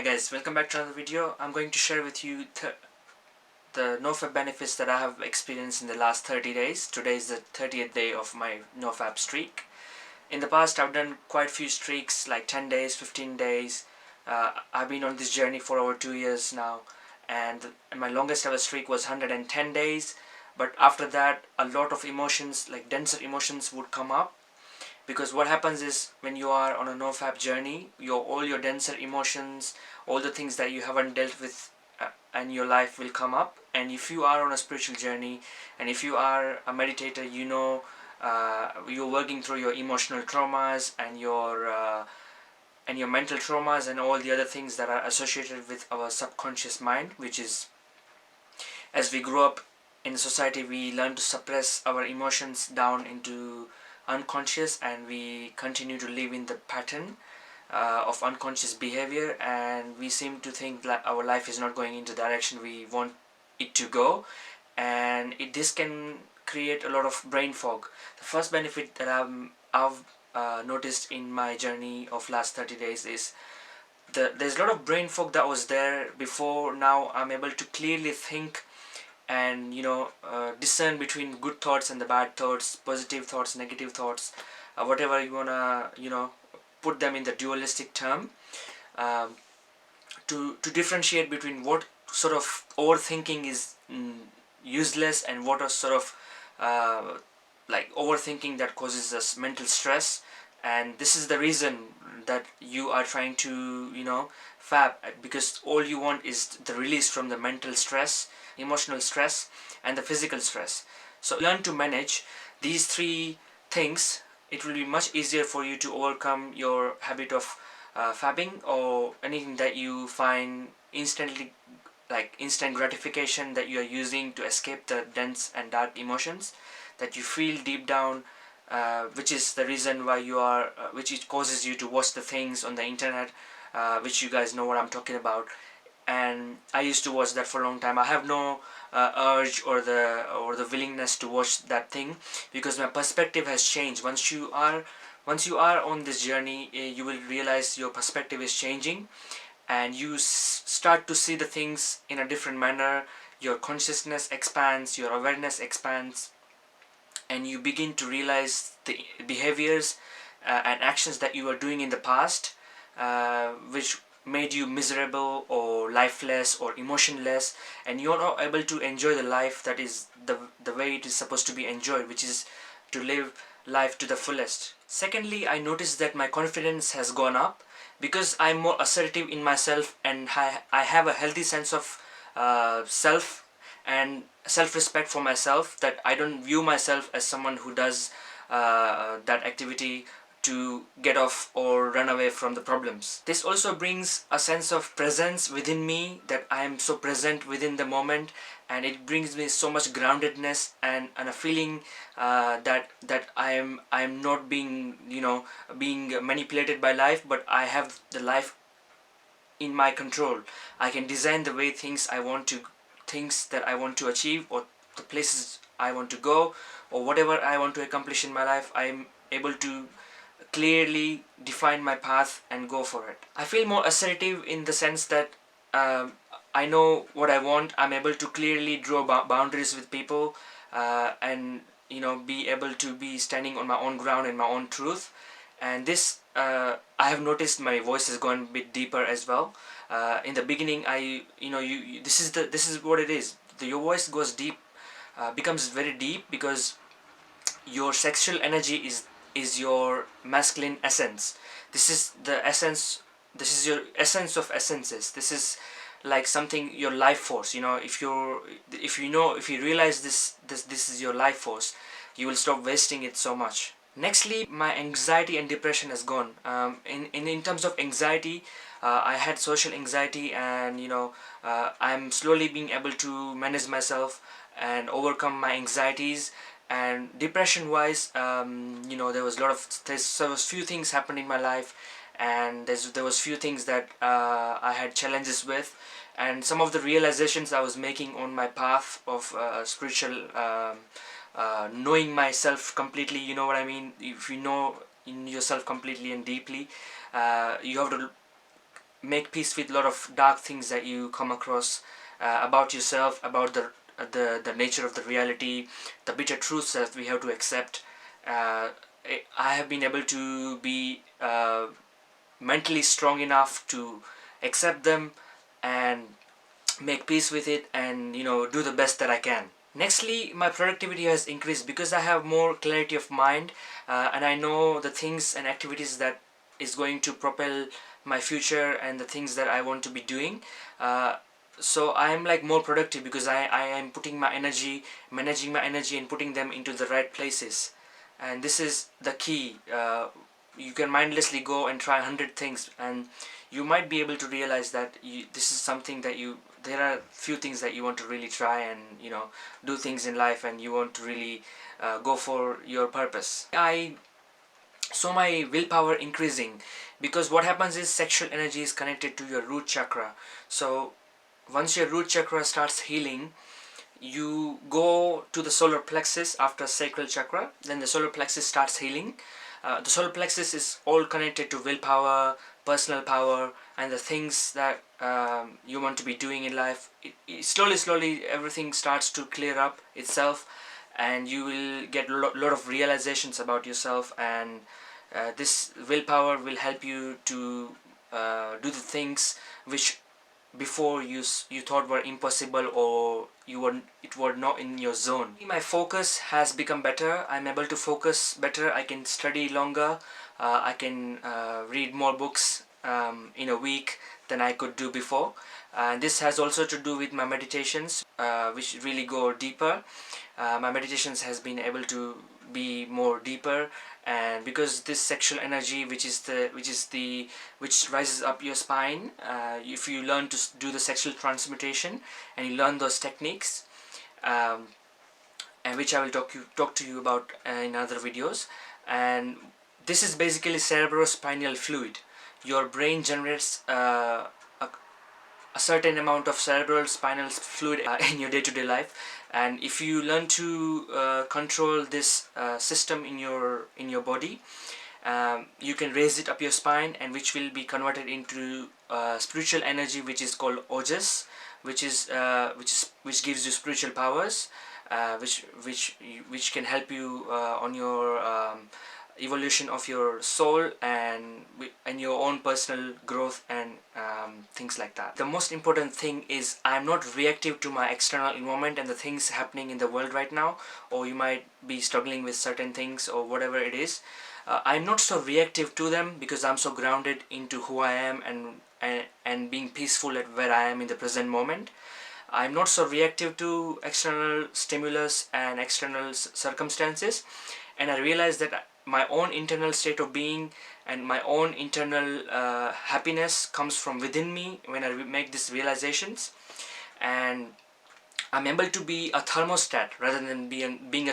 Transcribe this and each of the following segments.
Hi guys, welcome back to another video. I'm going to share with you the No FAP benefits that I have experienced in the last 30 days. Today is the 30th day of my No FAP streak. In the past I've done quite a few streaks like 10 days, 15 days. I've been on this journey for over 2 years now, and my longest ever streak was 110 days. But after that a lot of emotions, like denser emotions, would come up, because what happens is when you are on a NoFap journey, all your denser emotions, all the things that you haven't dealt with and your life will come up. And if you are on a spiritual journey, and if you are a meditator, you're working through your emotional traumas and your mental traumas and all the other things that are associated with our subconscious mind, which is, as we grow up in society, we learn to suppress our emotions down into unconscious, and we continue to live in the pattern of unconscious behavior, and we seem to think that our life is not going into the direction we want it to go, and this can create a lot of brain fog. The first benefit that I've noticed in my journey of last 30 days is there's a lot of brain fog that was there before. Now I'm able to clearly think and discern between good thoughts and the bad thoughts, positive thoughts, negative thoughts, whatever you wanna put them in the dualistic term, um, to differentiate between what sort of overthinking is useless and what are sort of like overthinking that causes us mental stress. And this is the reason that you are trying to fab, because all you want is the release from the mental stress, emotional stress, and the physical stress. So learn to manage these three things. It will be much easier for you to overcome your habit of fabbing, or anything that you find instantly, like instant gratification, that you are using to escape the dense and dark emotions that you feel deep down, which is the reason why which it causes you to watch the things on the internet, which you guys know what I'm talking about. And I used to watch that for a long time. I have no urge or the willingness to watch that thing, because my perspective has changed. Once you are on this journey, you will realize your perspective is changing, and you start to see the things in a different manner. Your consciousness expands, your awareness expands, and you begin to realize the behaviors and actions that you were doing in the past, which made you miserable or lifeless or emotionless, and you're not able to enjoy the life that is the way it is supposed to be enjoyed, which is to live life to the fullest. Secondly, I noticed that my confidence has gone up, because I'm more assertive in myself, and I have a healthy sense of self and self-respect for myself, that I don't view myself as someone who does that activity to get off or run away from the problems. This also brings a sense of presence within me, that I am so present within the moment, and it brings me so much groundedness and a feeling that I am not being being manipulated by life, but I have the life in my control. I can design the way things that I want to achieve, or the places I want to go, or whatever I want to accomplish in my life. I'm able to clearly define my path and go for it. I feel more assertive in the sense that I know what I want. I'm able to clearly draw boundaries with people, and be able to be standing on my own ground and my own truth. And this I have noticed my voice has gone a bit deeper as well. In the beginning, this is what it is. Your voice goes deep, becomes very deep, because your sexual energy is your masculine essence. This is the essence. This is your essence of essences. This is like something, your life force. If you realize this is your life force, you will stop wasting it so much. Nextly, my anxiety and depression has gone. In terms of anxiety, I had social anxiety, and I'm slowly being able to manage myself and overcome my anxieties. And depression wise, there was few things happened in my life, and there was few things that I had challenges with, and some of the realizations I was making on my path of spiritual knowing myself completely. You know what I mean? If you know in yourself completely and deeply, you have to make peace with a lot of dark things that you come across about yourself, about the nature of the reality, the bitter truths that we have to accept. I have been able to be mentally strong enough to accept them and make peace with it, and do the best that I can. Nextly, my productivity has increased because I have more clarity of mind, and I know the things and activities that is going to propel my future and the things that I want to be doing. So I am like more productive because I am putting my energy, managing my energy, and putting them into the right places. And this is the key. You can mindlessly go and try 100 things, and you might be able to realize that this is something that there are few things that you want to really try and do things in life, and you want to really go for your purpose. I saw my willpower increasing because what happens is sexual energy is connected to your root chakra. So once your root chakra starts healing, you go to the solar plexus after sacral chakra, then the solar plexus starts healing. The solar plexus is all connected to willpower, personal power, and the things that you want to be doing in life. Slowly everything starts to clear up itself, and you will get a lot of realizations about yourself, and this willpower will help you to do the things which before you thought were impossible, or it were not in your zone. My focus has become better. I'm able to focus better. I can study longer. I can read more books in a week than I could do before. And this has also to do with my meditations, which really go deeper. My meditations has been able to be more deeper, and because this sexual energy which rises up your spine, if you learn to do the sexual transmutation and you learn those techniques, and which I will talk to you about in other videos. And this is basically cerebrospinal fluid. Your brain generates a certain amount of cerebral spinal fluid in your day-to-day life, and if you learn to control this system in your body, you can raise it up your spine, and which will be converted into spiritual energy, which is called ojas, which gives you spiritual powers, which can help you on your evolution of your soul and your own personal growth and things like that. The most important thing is I'm not reactive to my external environment and the things happening in the world right now, or you might be struggling with certain things or whatever it is. I'm not so reactive to them because I'm so grounded into who I am and being peaceful at where I am in the present moment. I'm not so reactive to external stimulus and external circumstances, and I realize that my own internal state of being and my own internal happiness comes from within me when I make these realizations, and I'm able to be a thermostat rather than being a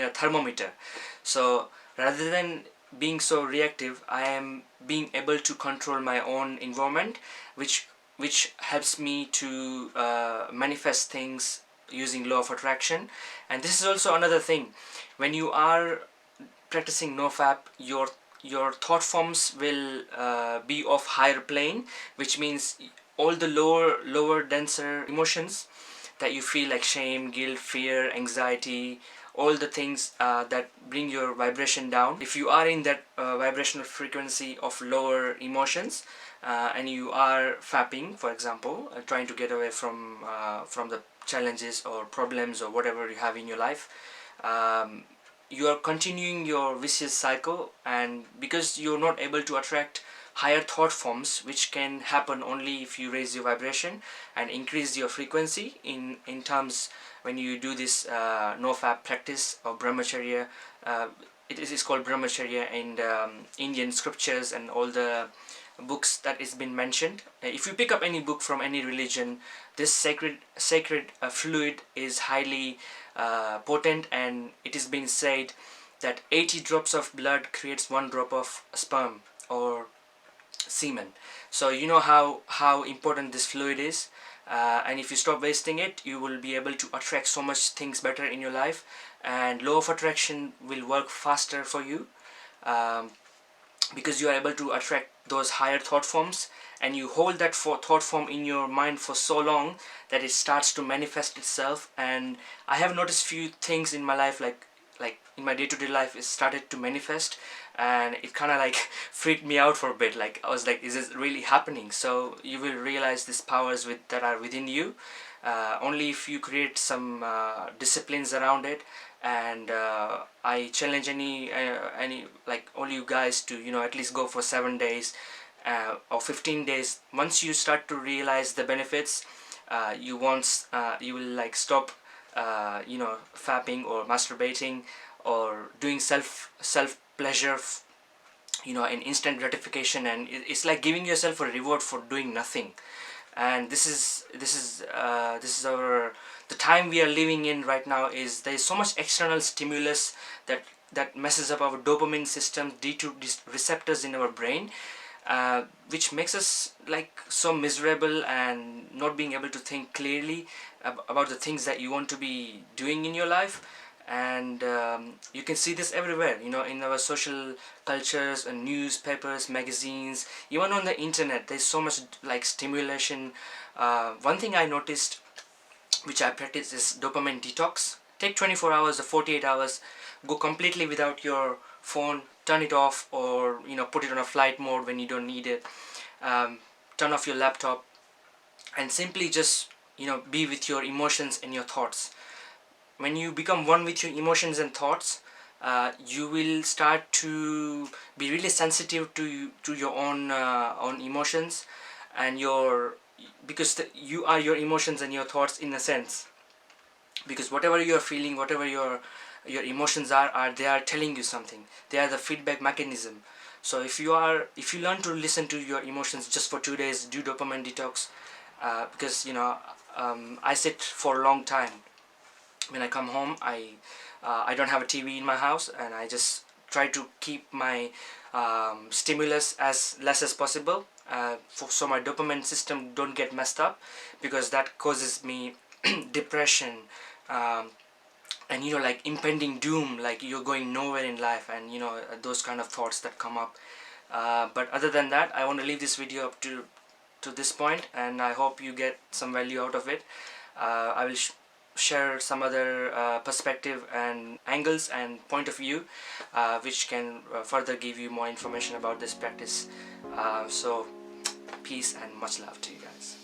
thermometer. So rather than being so reactive, I am being able to control my own environment, which helps me to manifest things using law of attraction. And this is also another thing. When you are practicing NoFap, your thought forms will be of higher plane, which means all the lower denser emotions that you feel, like shame, guilt, fear, anxiety, all the things that bring your vibration down. If you are in that vibrational frequency of lower emotions, and you are fapping, for example, trying to get away from the challenges or problems or whatever you have in your life, you are continuing your vicious cycle, and because you're not able to attract higher thought forms, which can happen only if you raise your vibration and increase your frequency in terms when you do this NoFap practice or brahmacharya. It is called brahmacharya in the Indian scriptures and all the books that is been mentioned. If you pick up any book from any religion, this sacred fluid is highly potent, and it is being said that 80 drops of blood creates 1 drop of sperm or semen. So you know how important this fluid is, and if you stop wasting it, you will be able to attract so much things better in your life, and law of attraction will work faster for you, because you are able to attract those higher thought forms, and you hold that thought form in your mind for so long that it starts to manifest itself. And I have noticed few things in my life, like in my day-to-day life, it started to manifest, and it kind of like freaked me out for a bit. Like I was like, is this really happening? So you will realize these powers that are within you only if you create some disciplines around it. And I challenge any like all you guys to, you know, at least go for 7 days or 15 days. Once you start to realize the benefits, you will like stop you know, fapping or masturbating or doing self pleasure, you know, in instant gratification. And it's like giving yourself a reward for doing nothing. And this is our the time we are living in right now. Is there is so much external stimulus that messes up our dopamine system, D2 receptors in our brain, which makes us like so miserable and not being able to think clearly about the things that you want to be doing in your life. And you can see this everywhere, you know, in our social cultures and newspapers, magazines, even on the internet. There's so much like stimulation. One thing I noticed, which I practice, is dopamine detox. Take 24 hours or 48 hours, go completely without your phone, turn it off, or, you know, put it on a flight mode when you don't need it. Turn off your laptop and simply just, you know, be with your emotions and your thoughts. When you become one with your emotions and thoughts, you will start to be really sensitive to your own emotions and your, because you are your emotions and your thoughts in a sense. Because whatever you are feeling, whatever your emotions are they are telling you something. They are the feedback mechanism. So if you learn to listen to your emotions just for 2 days, do dopamine detox. Because, you know, I sit for a long time. When I come home, I don't have a TV in my house, and I just try to keep my stimulus as less as possible, so my dopamine system don't get messed up, because that causes me depression, and, you know, like impending doom, like you're going nowhere in life, and, you know, those kind of thoughts that come up. But other than that, I want to leave this video up to this point, and I hope you get some value out of it. I will share some other perspective and angles and point of view, which can further give you more information about this practice. So peace and much love to you guys.